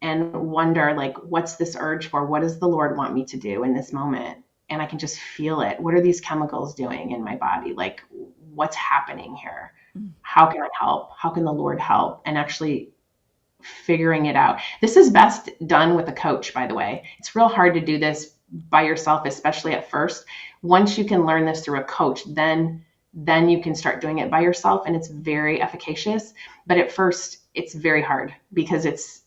and wonder, like, what's this urge for? What does the Lord want me to do in this moment? And I can just feel it. What are these chemicals doing in my body? Like, what's happening here? How can I help? How can the Lord help? And actually figuring it out. This is best done with a coach, by the way. It's real hard to do this by yourself, especially at first. Once you can learn this through a coach, then you can start doing it by yourself, and it's very efficacious. But at first, it's very hard, because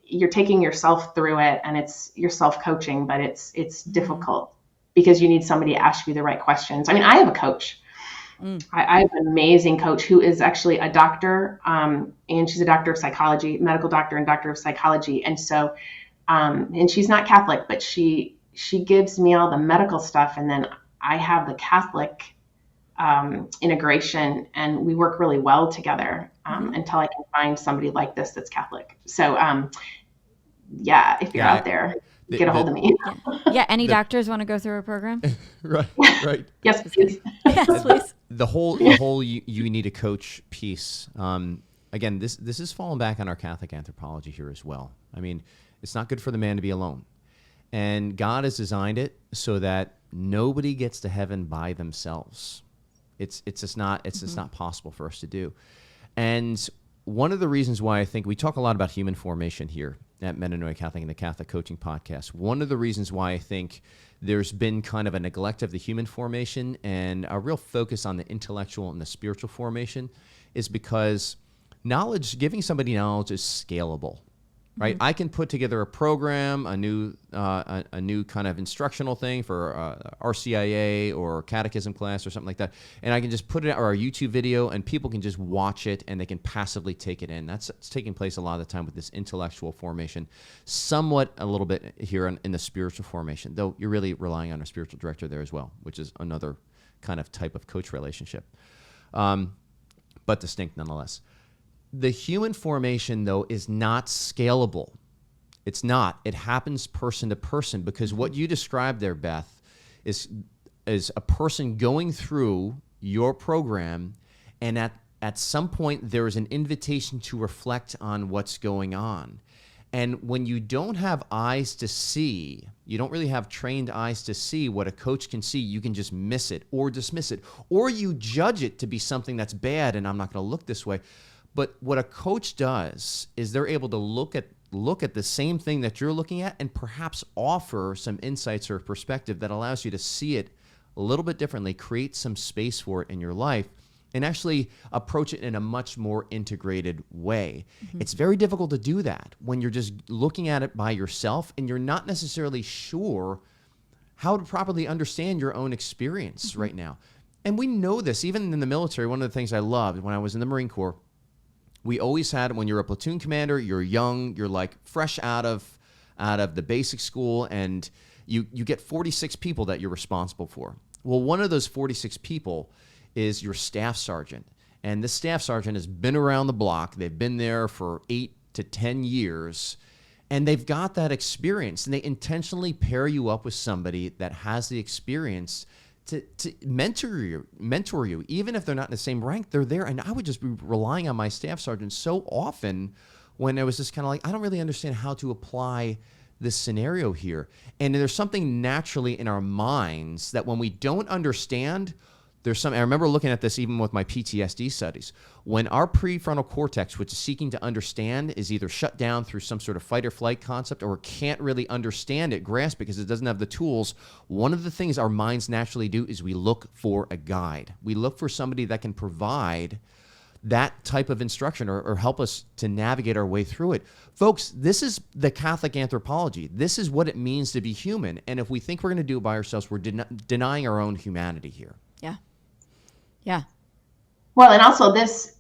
you're taking yourself through it, and it's you're self-coaching, but it's difficult because you need somebody to ask you the right questions. I mean, I have a coach. I have an amazing coach who is actually a doctor, and she's a doctor of psychology, medical doctor and doctor of psychology. And so, and she's not Catholic, but she gives me all the medical stuff, and then I have the Catholic integration, and we work really well together until I can find somebody like this that's Catholic. So, if you're out there, get a hold of me. Any doctors want to go through a program? Right. Yes, please. Yes, please. The whole you need a coach piece. Again, this is falling back on our Catholic anthropology here as well. I mean, it's not good for the man to be alone. And God has designed it so that nobody gets to heaven by themselves. It's just not possible for us to do. And one of the reasons why I think we talk a lot about human formation here at Metanoia Catholic and the Catholic Coaching Podcast, one of the reasons why I think there's been kind of a neglect of the human formation and a real focus on the intellectual and the spiritual formation is because giving somebody knowledge is scalable. Right, I can put together a program, a new kind of instructional thing for RCIA or catechism class or something like that, and I can just put it or a YouTube video, and people can just watch it and they can passively take it in. That's taking place a lot of the time with this intellectual formation, somewhat a little bit here in the spiritual formation, though you're really relying on a spiritual director there as well, which is another kind of type of coach relationship, but distinct nonetheless. The human formation, though, is not scalable. It's not. It happens person to person, because what you described there, Beth, is a person going through your program, and at some point there is an invitation to reflect on what's going on. And when you don't have eyes to see, you don't really have trained eyes to see what a coach can see, you can just miss it or dismiss it, or you judge it to be something that's bad and I'm not going to look this way. But what a coach does is they're able to look at the same thing that you're looking at and perhaps offer some insights or perspective that allows you to see it a little bit differently, create some space for it in your life, and actually approach it in a much more integrated way. Mm-hmm. It's very difficult to do that when you're just looking at it by yourself and you're not necessarily sure how to properly understand your own experience right now. And we know this, even in the military. One of the things I loved when I was in the Marine Corps, we always had, when you're a platoon commander, you're young, you're like fresh out of the basic school, and you get 46 people that you're responsible for. Well, one of those 46 people is your staff sergeant. And this staff sergeant has been around the block. They've been there for 8 to 10 years, and they've got that experience. And they intentionally pair you up with somebody that has the experience to mentor you. Even if they're not in the same rank, they're there. And I would just be relying on my staff sergeant so often when I was just kind of like, I don't really understand how to apply this scenario here. And there's something naturally in our minds that when we don't understand, I remember looking at this even with my PTSD studies. When our prefrontal cortex, which is seeking to understand, is either shut down through some sort of fight or flight concept or can't really understand it, grasp, because it doesn't have the tools, one of the things our minds naturally do is we look for a guide. We look for somebody that can provide that type of instruction or help us to navigate our way through it. Folks, this is the Catholic anthropology. This is what it means to be human. And if we think we're going to do it by ourselves, we're denying our own humanity here. Yeah. Yeah. Well, and also this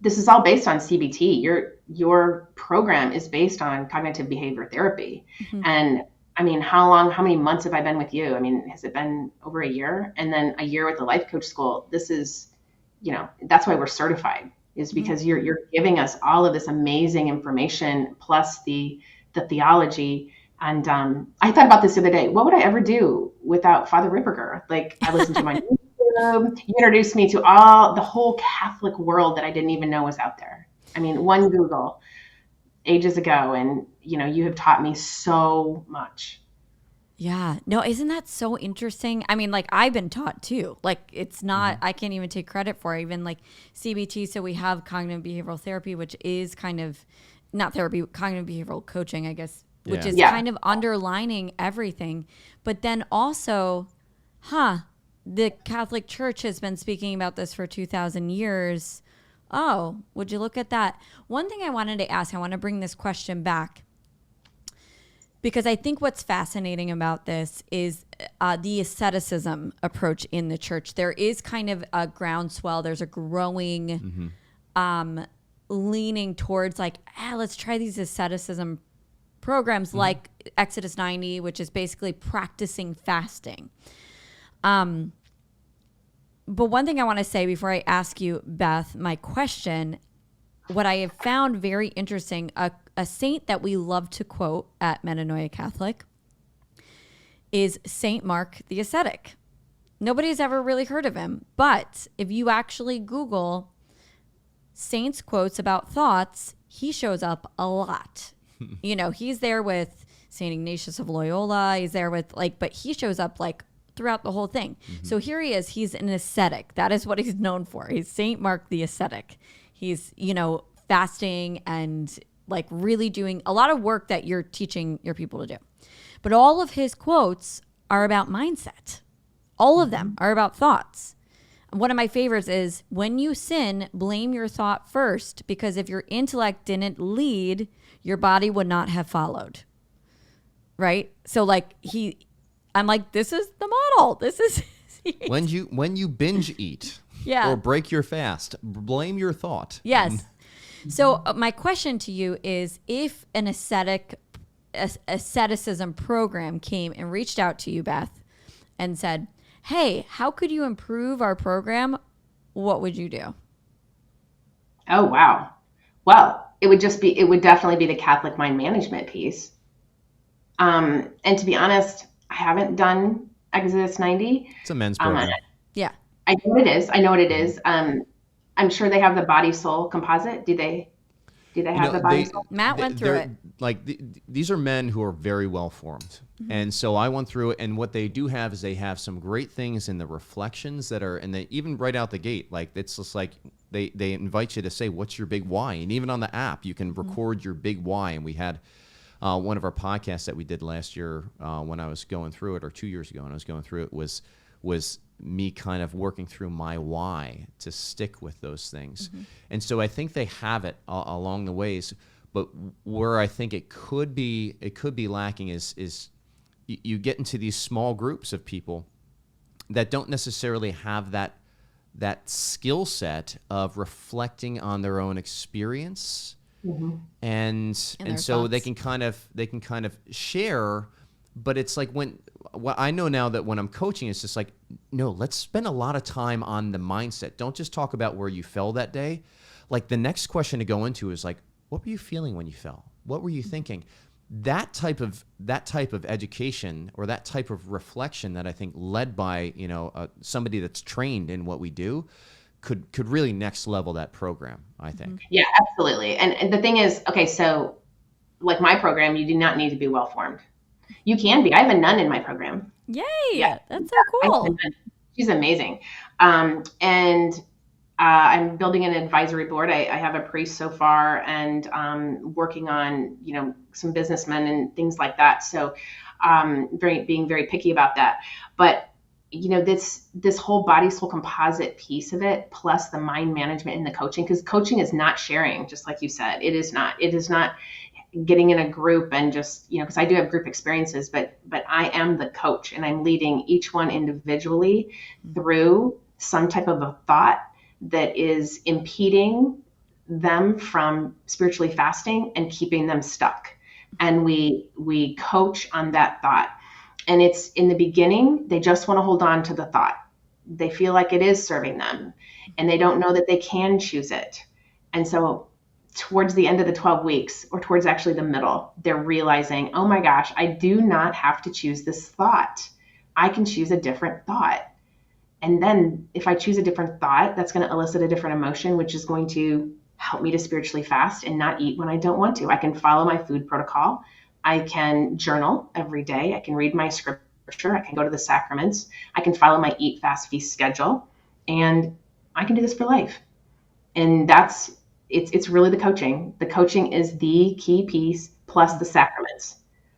is all based on CBT. Your program is based on cognitive behavior therapy. Mm-hmm. And I mean, how many months have I been with you? I mean, has it been over a year? And then a year with the life coach school. This is, that's why we're certified, is because mm-hmm. you're giving us all of this amazing information plus the theology. And I thought about this the other day. What would I ever do without Father Ripperger? Like, I listened to my you introduced me to the whole Catholic world that I didn't even know was out there. I mean, one Google ages ago, and you have taught me so much. Yeah. No, isn't that so interesting? I mean, like, I've been taught too. Like, it's not, mm-hmm. I can't even take credit for it. Even like CBT. So we have cognitive behavioral therapy, which is kind of not therapy, cognitive behavioral coaching, I guess, which is kind of underlining everything. But then also, the Catholic Church has been speaking about this for 2,000 years. Oh, would you look at that? One thing I wanted to ask, I want to bring this question back, because I think what's fascinating about this is the asceticism approach in the church. There is kind of a groundswell. There's a growing leaning towards like, let's try these asceticism programs like Exodus 90, which is basically practicing fasting. But one thing I want to say before I ask you, Beth, my question, what I have found very interesting, a saint that we love to quote at Metanoia Catholic is Saint Mark the Ascetic. Nobody's ever really heard of him, but if you actually Google saints quotes about thoughts, he shows up a lot. He's there with Saint Ignatius of Loyola. He's there with but he shows up throughout the whole thing. Mm-hmm. So here he is. He's an ascetic. That is what he's known for. He's Saint Mark the Ascetic. He's, fasting and really doing a lot of work that you're teaching your people to do. But all of his quotes are about mindset. All of them are about thoughts. One of my favorites is, when you sin, blame your thought first, because if your intellect didn't lead, your body would not have followed. Right? So I'm like, this is the model. This is when you binge eat or break your fast, blame your thought. Yes. So my question to you is, if an asceticism program came and reached out to you, Beth, and said, hey, how could you improve our program? What would you do? Oh, wow. Well, it would definitely be the Catholic mind management piece. And to be honest, I haven't done Exodus 90. It's a men's program. Yeah. I know what it is. I'm sure they have the body soul composite. Do they Do they have the body? Matt went through it. Like these are men who are very well formed. And so I went through it, and what they do have is they have some great things in the reflections that are, and they even right out the gate, like it's just like they invite you to say, what's your big why? And even on the app, you can record your big why. And we had one of our podcasts that we did last year when I was going through it, or 2 years ago when I was going through it, was me kind of working through my why to stick with those things. And so I think they have it along the ways, but where I think it could be lacking is you get into these small groups of people that don't necessarily have that skill set of reflecting on their own experience. And so thoughts. they can kind of share, but it's like what I know now that when I'm coaching, it's just like, no, let's spend a lot of time on the mindset. Don't just talk about where you fell that day. Like the next question to go into is like, what were you feeling when you fell? What were you thinking? That type of education, or that type of reflection that I think led by, somebody that's trained in what we do could really next level that program, I think. Yeah, absolutely. And the thing is, okay, so like my program, you do not need to be well-formed. You can be. I have a nun in my program. Yay. Yeah. That's so cool. She's amazing. And I'm building an advisory board. I have a priest so far, and working on, some businessmen and things like that. So being very picky about that. But, this whole body soul composite piece of it, plus the mind management and the coaching, because coaching is not sharing, just like you said. It is not getting in a group and just, because I do have group experiences, but I am the coach, and I'm leading each one individually through some type of a thought that is impeding them from spiritually fasting and keeping them stuck. And we coach on that thought. And it's in the beginning, they just want to hold on to the thought. They feel like it is serving them, and they don't know that they can choose it. And so towards the end of the 12 weeks, or towards actually the middle, they're realizing, oh my gosh, I do not have to choose this thought. I can choose a different thought. And then if I choose a different thought, that's going to elicit a different emotion, which is going to help me to spiritually fast and not eat when I don't want to. I can follow my food protocol. I can journal every day. I can read my scripture. I can go to the sacraments. I can follow my eat, fast, feast schedule. And I can do this for life. And it's really the coaching. The coaching is the key piece, plus the sacraments.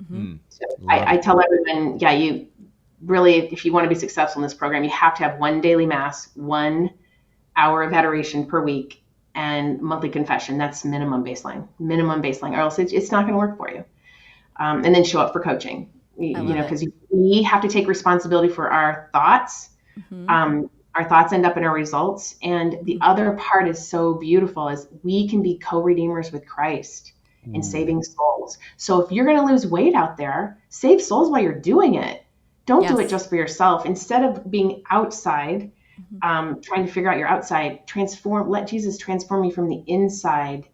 So I tell everyone, you really, if you want to be successful in this program, you have to have one daily mass, 1 hour of adoration per week, and monthly confession. That's minimum baseline, or else it's not going to work for you. And then show up for coaching, because we have to take responsibility for our thoughts. Our thoughts end up in our results. And the other part is so beautiful, is we can be co-redeemers with Christ in saving souls. So if you're going to lose weight out there, save souls while you're doing it. Don't do it just for yourself. Instead of being outside, trying to figure out your outside, let Jesus transform you from the inside,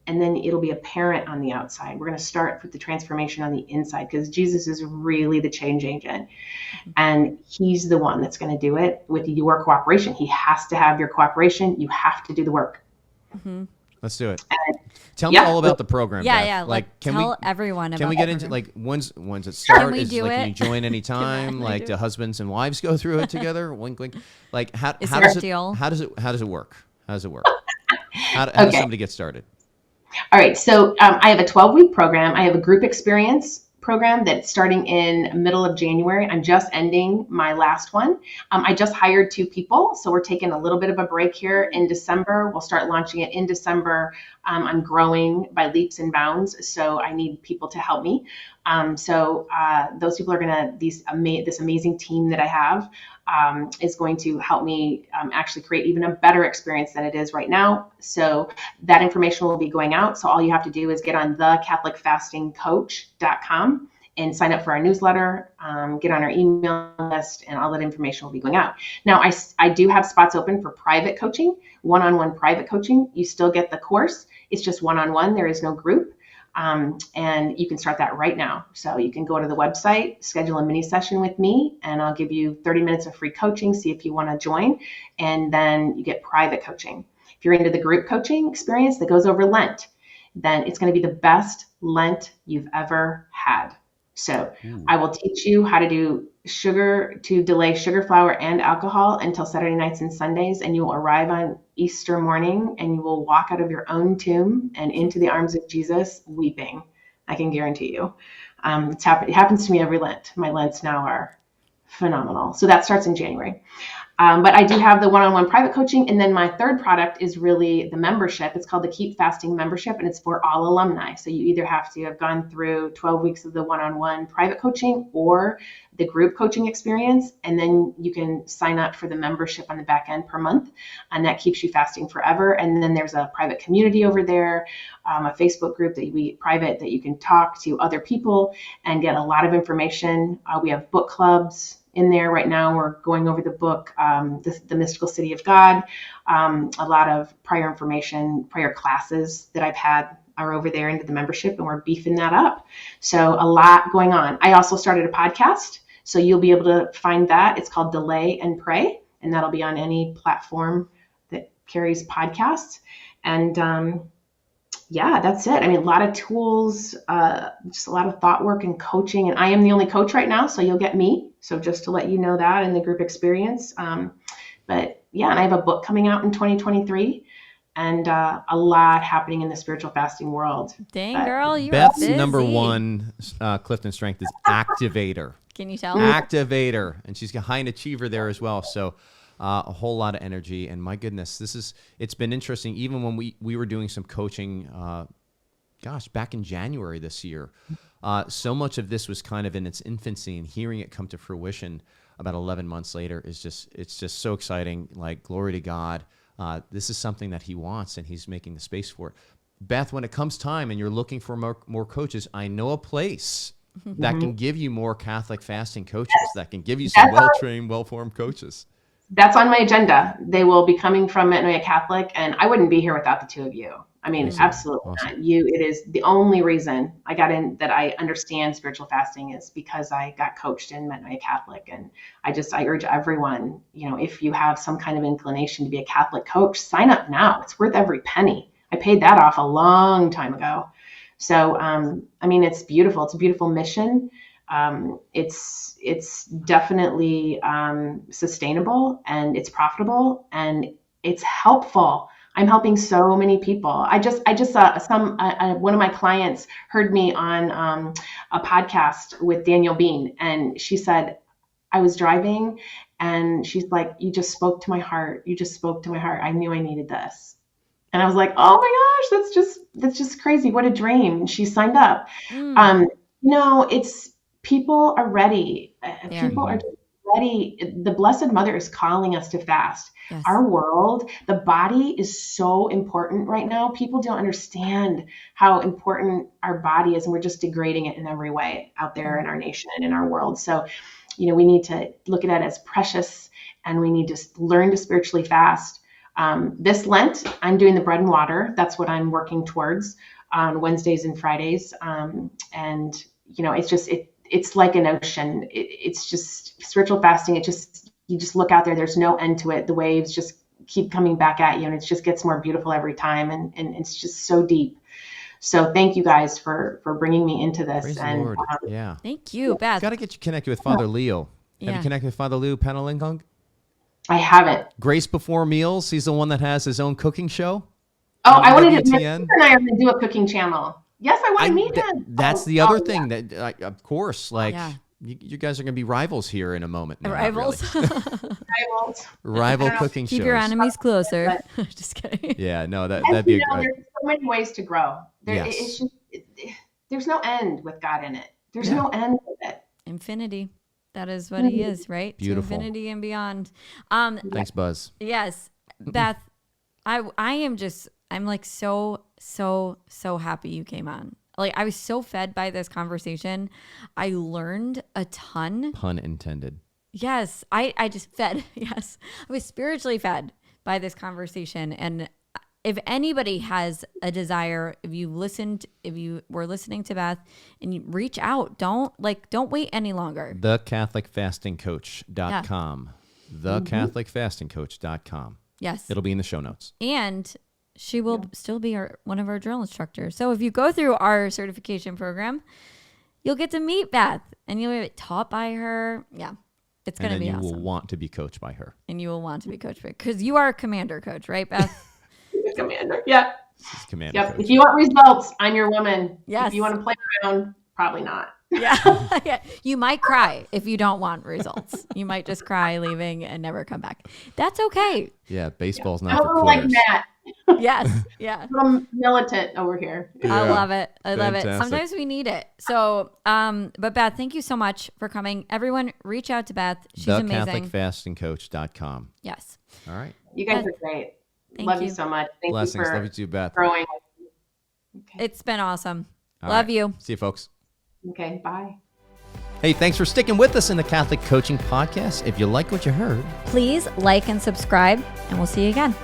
and then it'll be apparent on the outside. We're going to start with the transformation on the inside, because Jesus is really the change agent, and he's the one that's going to do it with your cooperation. He has to have your cooperation. You have to do the work. Let's do it. Tell me all about the program. Yeah, Beth. yeah. Like, tell everyone about Can we get into when's it start? Can we do Can it? you join anytime? Like, do husbands and wives go through it together? Wink, wink. Like, how Is does there a it? deal? How does it work? How does it work? How does somebody get started? All right. So I have a 12-week program. I have a group experience program that's starting in middle of January. I'm just ending my last one. I just hired 2 people, so we're taking a little bit of a break here in December. We'll start launching it in December. I'm growing by leaps and bounds, so I need people to help me. So those people are this amazing team that I have is going to help me actually create even a better experience than it is right now. So that information will be going out. So all you have to do is get on thecatholicfastingcoach.com and sign up for our newsletter, get on our email list, and all that information will be going out. Now, I do have spots open for private coaching, one-on-one private coaching. You still get the course. It's just one-on-one. There is no group. And you can start that right now. So you can go to the website, schedule a mini session with me, and I'll give you 30 minutes of free coaching, see if you want to join. And then you get private coaching. If you're into the group coaching experience that goes over Lent, then it's going to be the best Lent you've ever had. So I will teach you how to delay sugar, flour, and alcohol until Saturday nights and Sundays. And you will arrive on Easter morning and you will walk out of your own tomb and into the arms of Jesus weeping. I can guarantee you. It happens to me every Lent. My Lents now are phenomenal. So that starts in January. But I do have the one-on-one private coaching. And then my third product is really the membership. It's called the Keep Fasting membership, and it's for all alumni. So you either have to have gone through 12 weeks of the one-on-one private coaching or the group coaching experience. And then you can sign up for the membership on the back end per month. And that keeps you fasting forever. And then there's a private community over there, a Facebook group that you can talk to other people and get a lot of information. We have book clubs in there right now. We're going over the book, the Mystical City of God. A lot of prior classes that I've had are over there into the membership, and we're beefing that up. So a lot going on. I also started a podcast, so you'll be able to find that. It's called Delay and Pray, and that'll be on any platform that carries podcasts. And yeah, that's it. I mean, a lot of tools, just a lot of thought work and coaching. And I am the only coach right now, so you'll get me. So just to let you know that in the group experience. But yeah, and I have a book coming out in 2023 and a lot happening in the spiritual fasting world. Dang, girl, you Beth's are busy. number one Clifton strength is activator. Can you tell? Activator. And she's a high achiever there as well. So a whole lot of energy. And my goodness, it's been interesting. Even when we were doing some coaching, back in January this year, so much of this was kind of in its infancy, and hearing it come to fruition about 11 months later it's just so exciting. Like, glory to God. This is something that he wants, and he's making the space for it. Beth, when it comes time and you're looking for more coaches, I know a place that can give you more Catholic fasting coaches, that can give you some well-trained, well-formed coaches. That's on my agenda. They will be coming from Metanoia Catholic, and I wouldn't be here without the two of you. I mean, absolutely not. It is the only reason I got in, that I understand spiritual fasting, is because I got coached in Metanoia Catholic. And I urge everyone, if you have some kind of inclination to be a Catholic coach, sign up now. It's worth every penny. I paid that off a long time ago. So, I mean, it's beautiful. It's a beautiful mission. It's definitely sustainable, and it's profitable, and it's helpful. I'm helping so many people. I just saw one of my clients heard me on a podcast with Daniel Bean, and she said, I was driving, and she's like, you just spoke to my heart. You just spoke to my heart. I knew I needed this. And I was like, oh my gosh, that's just crazy. What a dream. She signed up. It's, people are ready. People are ready. The Blessed Mother is calling us to fast. Yes. Our world, the body is so important right now. People don't understand how important our body is, and we're just degrading it in every way out there in our nation and in our world. So, we need to look at it as precious, and we need to learn to spiritually fast. This Lent, I'm doing the bread and water. That's what I'm working towards on Wednesdays and Fridays. It's like an ocean. It's just spiritual fasting. You just look out there. There's no end to it. The waves just keep coming back at you, and it just gets more beautiful every time. And it's just so deep. So thank you guys for bringing me into this. Praise and the Lord. Yeah. Thank you, Beth. Got to get you connected with Father Leo. Have you connected with Father Leo Panalingong? I haven't. Grace Before Meals. He's the one that has his own cooking show. Oh, I wanted to. And I are going to do a cooking channel. Yes, I want to meet him. That's the other thing that, of course, you guys are going to be rivals here in a moment. No, rivals. Really. Rival cooking shows. Keep your enemies closer. Just kidding. Yeah, no, that'd be there's so many ways to grow. There's no end with God in it. There's no end with it. Infinity. That is what he is, right? Beautiful. To infinity and beyond. Thanks, Buzz. Yes. Beth, I'm like so happy you came on. Like, I was so fed by this conversation. I learned a ton. Pun intended. Yes. I just fed. Yes. I was spiritually fed by this conversation. And if anybody has a desire, if you were listening to Beth, and you reach out, don't wait any longer. TheCatholicFastingCoach.com. TheCatholicFastingCoach.com. Yes. It'll be in the show notes. And she will still be one of our drill instructors. So if you go through our certification program, you'll get to meet Beth and you'll be taught by her. Yeah. It's going to be awesome. And you will want to be coached by her. And you will want to be coached by her. Because you are a commander coach, right, Beth? Commander. Yeah. Commander yep. coach. If you want results, I'm your woman. Yes. If you want to play around, probably not. Yeah. Yeah. You might cry if you don't want results. You might just cry leaving and never come back. That's okay. Yeah. Baseball's not for like quitters. Matt. Yes. Yeah. I'm militant over here. I love it. I love it. Fantastic. Sometimes we need it. So, but Beth, thank you so much for coming. Everyone, reach out to Beth. She's amazing. TheCatholicFastingCoach.com. Yes. All right. You guys are great. Thank love you. you so much. Thank Blessings. you for Love you too, Beth. growing. Okay. It's been awesome. All Love right. you. See you, folks. Okay. Bye. Hey, thanks for sticking with us in the Catholic Coaching Podcast. If you like what you heard, Please like and subscribe, and we'll see you again.